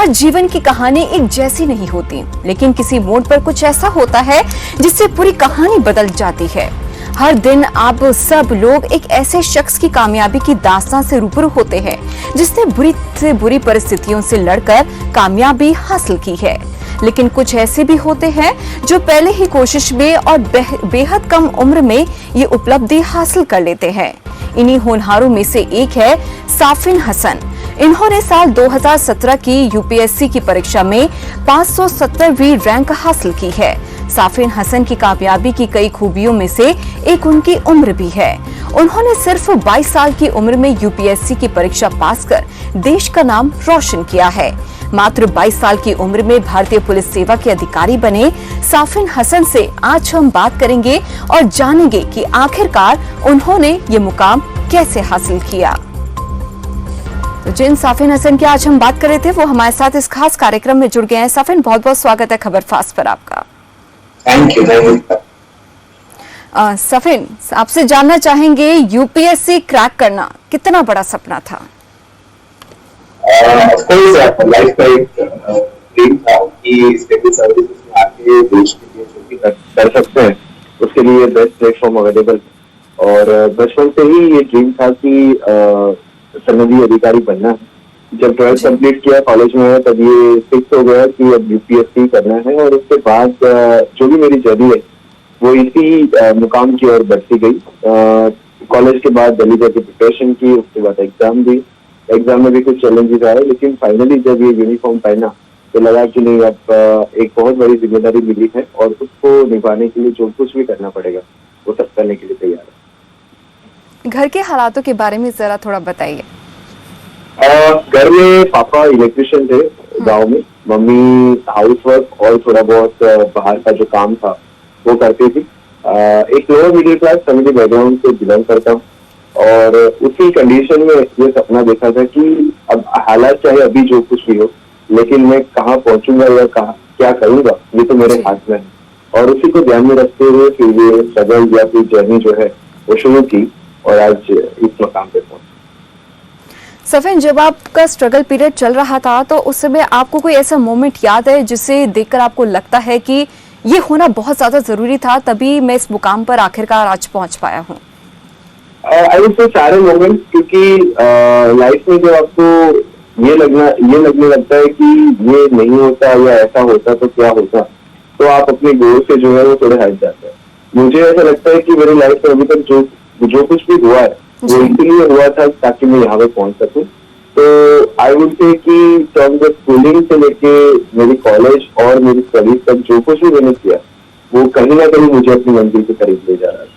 हर जीवन की कहानी एक जैसी नहीं होती, लेकिन किसी मोड़ पर कुछ ऐसा होता है जिससे पूरी कहानी बदल जाती है। हर दिन आप सब लोग एक ऐसे शख्स की कामयाबी की दास्तान से रूबरू होते हैं जिसने बुरी से बुरी परिस्थितियों से लड़कर कामयाबी हासिल की है। लेकिन कुछ ऐसे भी होते हैं जो पहले ही कोशिश में और बेहद कम उम्र में ये उपलब्धि हासिल कर लेते हैं। इन्हीं होनहारों में से एक है साफिन हसन। इन्होंने साल 2017 की यूपीएससी की परीक्षा में 570वीं रैंक हासिल की है। साफिन हसन की कामयाबी की कई खूबियों में से एक उनकी उम्र भी है। उन्होंने सिर्फ 22 साल की उम्र में यूपीएससी की परीक्षा पास कर देश का नाम रोशन किया है। मात्र 22 साल की उम्र में भारतीय पुलिस सेवा के अधिकारी बने साफिन हसन से आज हम बात करेंगे और जानेंगे कि आखिरकार उन्होंने ये मुकाम कैसे हासिल किया। तो जिन साफिन हसन की आज हम बात कर रहे थे वो हमारे साथ इस खास कार्यक्रम में जुड़ गए हैं। साफिन, बहुत बहुत स्वागत है खबर फास्ट पर आपका। Thank you. साफिन, आपसे जानना चाहेंगे यूपीएससी क्रैक करना कितना बड़ा सपना था? ऑफ कोर्स लाइफ का एक ड्रीम था कि सिविल सर्विसेज में आके देश के लिए जो भी कर सकते हैं उसके लिए बेस्ट प्लेटफॉर्म अवेलेबल। और बचपन से ही ये ड्रीम था कि सनदी अधिकारी बनना है। जब 12th कंप्लीट किया कॉलेज में तब ये फिक्स हो गया कि अब यूपीएससी करना है। और उसके बाद जो भी मेरी जर्नी है वो इसी मुकाम की ओर बढ़ती गई। कॉलेज के बाद दिल्ली जाके प्रिपरेशन की, उसके बाद एग्जाम दी। एग्जाम में भी कुछ चैलेंजेस आए, लेकिन फाइनली जब ये यूनिफॉर्म पहना तो लगा कि नहीं, अब एक बहुत बड़ी जिम्मेदारी मिली है और उसको निभाने के लिए जो कुछ भी करना पड़ेगा वो सब करने के लिए तैयार है। घर के हालातों के बारे में जरा थोड़ा बताइए। घर में पापा इलेक्ट्रिशियन थे गांव में, मम्मी हाउसवर्क और थोड़ा बहुत बाहर का जो काम था वो करती थी। एक lower middle class family background से बिलोंग करता हूँ और उसी कंडीशन में ये सपना देखा था कि अब हालात चाहे अभी जो कुछ भी हो, लेकिन मैं कहाँ पहुंचूंगा या कहाँ क्या करूंगा ये तो मेरे हाथ में है। और उसी को ध्यान में रखते हुए फिर ये स्ट्रगल या फिर जर्नी जो है वो शुरू की और आज इस मकाम पे पहुंचे। सफिन, जब आपका स्ट्रगल पीरियड चल रहा था तो उस समय आपको कोई ऐसा मोमेंट याद है जिसे देखकर आपको लगता है कि ये होना बहुत ज्यादा जरूरी था, तभी मैं इस मुकाम पर आखिरकार आज पहुंच पाया हूँ? आई वुड से सारे मोमेंट, क्योंकि लाइफ में जब आपको ये लगने लगता है कि ये नहीं होता या ऐसा होता तो क्या होता, तो आप अपने गोल से जो है वो थोड़े हट जाते हैं। मुझे ऐसा लगता है कि मेरी लाइफ में अभी तक जो कुछ भी हुआ है वो इसीलिए हुआ था ताकि मैं यहाँ पे पहुंच सकूं। तो आई वुड से कि फ्रॉम द स्कूलिंग से लेके मेरी कॉलेज और मेरी स्टडीज तक जो कुछ भी मैंने किया वो कहीं ना कहीं मुझे अपनी मंजिल के करीब ले जा रहा है।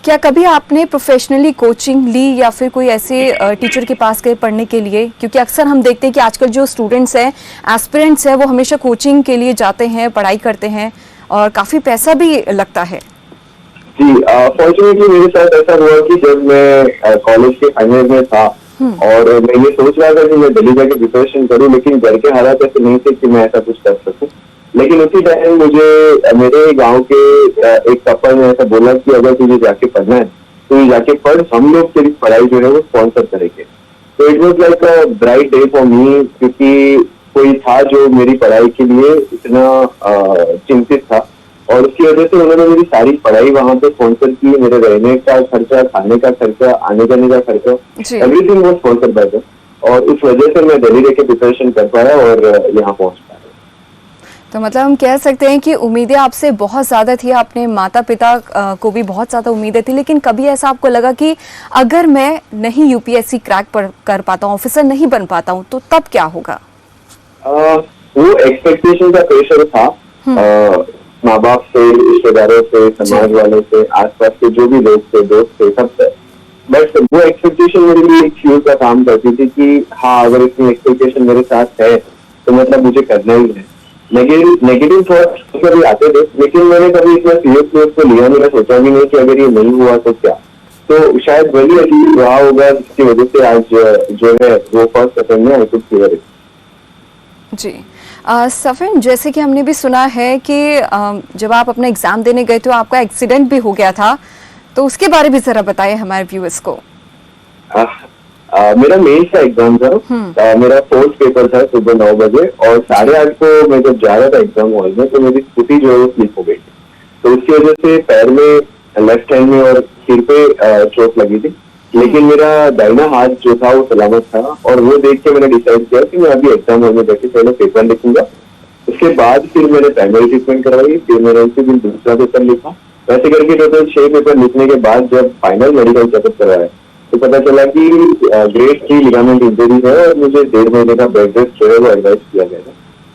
क्या कभी आपने प्रोफेशनली कोचिंग ली या फिर कोई ऐसे टीचर के पास गए पढ़ने के लिए? क्योंकि अक्सर हम देखते हैं कि आजकल जो स्टूडेंट्स हैं, एस्पिरेंट्स हैं, वो हमेशा कोचिंग के लिए जाते हैं, पढ़ाई करते हैं और काफी पैसा भी लगता है। जी, फॉर्चुनेटली मेरे साथ ऐसा हुआ कि जब मैं कॉलेज के फाइनल में था और मैं ये सोच रहा था कि मैं दिल्ली जाके प्रिपरेशन करूं, लेकिन घर के हालात ऐसे नहीं थे कि मैं ऐसा कुछ कर सकूं। लेकिन उसी टाइम मुझे मेरे गांव के एक कपल ने ऐसा बोला कि अगर तुझे जाके पढ़ना है तो ये जाके पढ़, हम लोग तेरी पढ़ाई जो है वो स्पॉन्सर करेंगे। तो it was like a bright day for me, क्योंकि कोई था जो मेरी पढ़ाई के लिए इतना चिंतित था और उसकी वजह से उन्होंने मेरी सारी पढ़ाई वहां पे स्पॉन्सर की। मेरे रहने का खर्चा, खाने का खर्चा, आने जाने का खर्चा, everything was sponsored by them. और उस वजह से मैं दिल्ली जाके प्रिपरेशन कर पाया और यहाँ पहुंच पाया। तो मतलब हम कह सकते हैं कि उम्मीदें आपसे बहुत ज्यादा थी, अपने माता पिता को भी बहुत ज्यादा उम्मीदें थी, लेकिन कभी ऐसा आपको लगा कि अगर मैं नहीं यूपीएससी क्रैक कर पाता हूँ, ऑफिसर नहीं बन पाता हूँ, तो तब क्या होगा? वो एक्सपेक्टेशन का प्रेशर था माँ बाप से, रिश्तेदारों से, समाज वालों से, आसपास के जो भी लोग थे, दोस्त थे, सब थे। बट वो एक्सपेक्टेशन मेरे लिए एक फ्यूल का काम करती थी कि हाँ, अगर इतनी एक्सपेक्टेशन मेरे साथ है तो मतलब मुझे करना ही है। नेगेटिव थॉट्स कभी आते थे, लेकिन मैंने कभी इतना सीरियसली उसको लिया नहीं, सोचा भी नहीं कि अगर ये नहीं हुआ तो क्या। तो शायद वही अचीव रहा होगा जिसकी वजह से आज जो है वो फर्स्ट अटेम्प्ट में आई कुड क्लियर इट। जी सफिन, जैसे कि हमने भी सुना है कि जब आप अपना एग्जाम देने गए तो आपका एक्सीडेंट भी हो गया था, तो उसके बारे में जरा बताएं हमारे व्यूअर्स को। मेरा मेंस का एग्जाम था। मेरा फोर्थ पेपर था सुबह 9 बजे और 8:30 को मैं जब जा रहा था एग्जाम हॉल में तो मेरी स्कूटी जो है वो स्लिप हो गई थी। तो उसकी वजह से पैर में लेफ्ट हैंड में और सिर पे चोट लगी थी, लेकिन मेरा दाहिना हाथ जो था वो सलामत था और वो देख के मैंने डिसाइड किया कि मैं अभी एग्जाम हॉल में जाके पहले पेपर लिखूंगा, उसके बाद फिर मैंने प्राइमरी ट्रीटमेंट करवाई, फिर मैंने उसी दिन दूसरा पेपर लिखा। वैसे करके टोटल 6 पेपर लिखने के बाद जब फाइनल मेडिकल चेकअप करवाया तो पता चला कि ग्रेड 3 लिगामेंट इंजरी है और मुझे 1.5 महीने का बेड रेस्ट जो है वो एडवाइस किया गया था।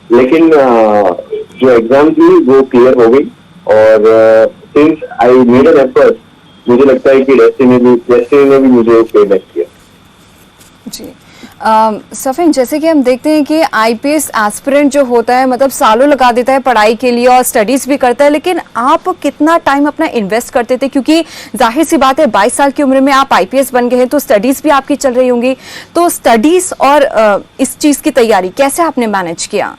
लेकिन जो एग्जाम थी वो क्लियर हो गई और since I made an effort, मुझे लगता है कि डेस्टिनी ने भी मुझे पे बैक किया। जी सफीन, जैसे कि हम देखते हैं कि आईपीएस एस्पिरेंट जो होता है मतलब सालों लगा देता है पढ़ाई के लिए और स्टडीज भी करता है, लेकिन आप कितना टाइम अपना इन्वेस्ट करते थे? क्योंकि जाहिर सी बात है 22 साल की उम्र में आप आईपीएस बन गए हैं तो स्टडीज भी आपकी चल रही होंगी, तो स्टडीज और इस चीज की तैयारी कैसे आपने मैनेज किया?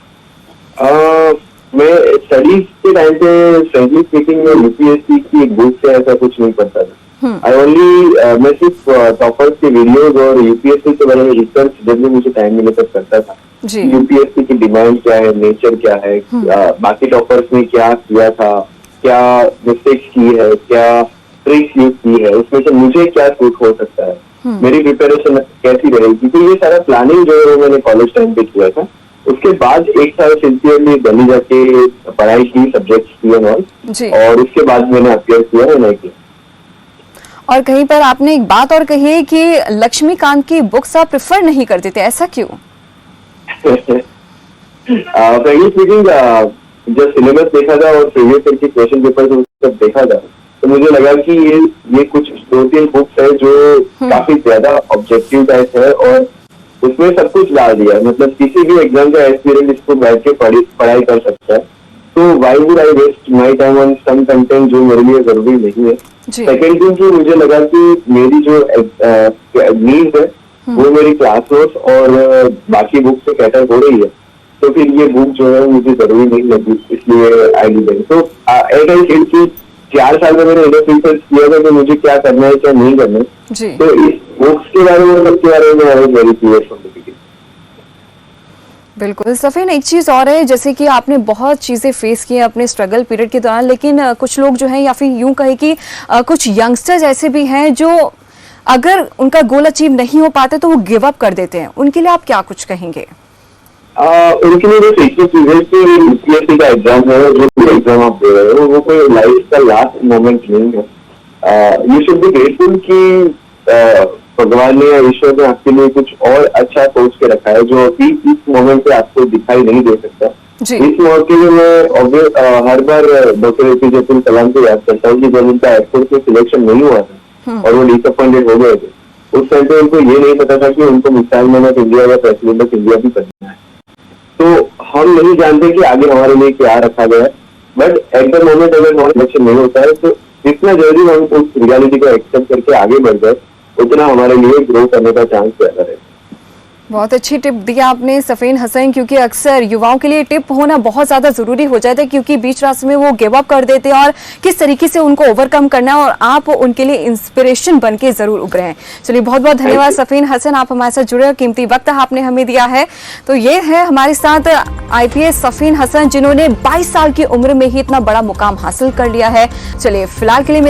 मैं स्टडीज के टाइम पे फ्रेंकली स्पीकिंग में यूपीएससी की बुक से ऐसा कुछ नहीं पढ़ता था। आई ओनली मैं सिर्फ टॉपर्स के वीडियोज और यूपीएससी के बारे में रिसर्च जब भी मुझे टाइम मिले तब करता था। यूपीएससी की डिमांड क्या है, नेचर क्या है, बाकी टॉपर्स ने क्या किया था, क्या मिस्टेक्स की है, क्या ट्रिक्स यूज की है, उसमें से मुझे क्या सूट हो सकता है, मेरी प्रिपरेशन कैसी रहेगी। तो ये सारा प्लानिंग जो है वो मैंने कॉलेज टाइम पे किया था। उसके बाद 1 साल सिंसियरली दिल्ली जाके पढ़ाई की, सब्जेक्ट्स किए और उसके बाद मैंने अपियर किया एनआईटी। और कहीं पर आपने एक बात और कही है कि लक्ष्मीकांत की बुक्स आप प्रेफर नहीं करते थे, ऐसा क्यों? फ्रेंकली स्पीकिंग जब सिलेबस देखा था और प्रीवियस ईयर के क्वेश्चन पेपर सब देखा था तो मुझे लगा कि ये कुछ 2-3 बुक्स है जो काफी ज्यादा ऑब्जेक्टिव टाइप है और उसमें सब कुछ डाल दिया। मतलब किसी भी एग्जाम का एस्पिरेंट इसको बैठ के पढ़ाई कर सकता है, तो why would I waste my time on some content जो मेरे लिए जरूरी नहीं है। सेकेंड थिंग कि मुझे लगा कि मेरी जो नीड है वो मेरी क्लास नोट्स और बाकी बुक से कैटर हो रही है, तो फिर ये बुक जो है मुझे जरूरी नहीं लगी, इसलिए आई डिडंट। तो एट आई फील कि 4 साल में मैंने इधर रिसर्च किया था कि मुझे क्या करना है क्या नहीं करना है, तो इस बुक्स के बारे में सबके बारे में I was very clear from the beginning. बिल्कुल सफीन, एक चीज और है, जैसे कि आपने बहुत चीजें फेस की अपने स्ट्रगल पीरियड के दौरान, लेकिन कुछ लोग जो हैं या फिर यूं कहे कि कुछ यंगस्टर्स ऐसे भी हैं जो अगर उनका गोल अचीव नहीं हो पाते तो वो गिव अप कर देते हैं, उनके लिए आप क्या कुछ कहेंगे? उनके लिए बस एक ही चीज है कि यूपीएससी का एग्जाम है, जो भी एग्जाम आप दे रहे हो वो कोई लाइफ का लास्ट मोमेंट नहीं है। यू शुड बी ग्रेटफुल कि भगवान ने या ईश्वर ने आपके लिए कुछ और अच्छा सोच के रखा है जो अभी इस मोमेंट पे आपको दिखाई नहीं दे सकता। इस मौके में मैं हर बार डॉक्टर एपीजे अब्दुल कलाम को याद करता हूँ कि जब उनका एयरफोर्स में सिलेक्शन नहीं हुआ था और वो डिसअपॉइंटेड हो गए थे, उस टाइम पे उनको ये नहीं पता था कि उनको मिसाइल मैन ऑफ इंडिया या प्रेसिडेंट ऑफ इंडिया भी बनना है। तो हम नहीं जानते कि आगे हमारे लिए क्या रखा गया है, बट एट द मोमेंट अगर हमारा सिलेक्शन नहीं होता है तो जितना जल्दी हम उस रियलिटी को एक्सेप्ट करके आगे बढ़ जाए उतना हमारे लिए ग्रो करने का चांस ज्यादा है। बहुत अच्छी टिप दिया आपने सफीन हसन, क्योंकि अक्सर युवाओं के लिए टिप होना बहुत ज्यादा जरूरी हो जाता है, क्योंकि बीच रास्ते में वो गिव अप कर देते हैं और किस तरीके से उनको ओवरकम करना है, और आप उनके लिए इंस्पिरेशन बन के जरूर उभरे हैं। चलिए बहुत बहुत धन्यवाद सफीन हसन, आप हमारे साथ जुड़े और कीमती वक्त आपने हमें दिया है। तो ये है हमारे साथ आईपीएस सफीन हसन, जिन्होंने 22 साल की उम्र में ही इतना बड़ा मुकाम हासिल कर लिया है। चलिए फिलहाल के लिए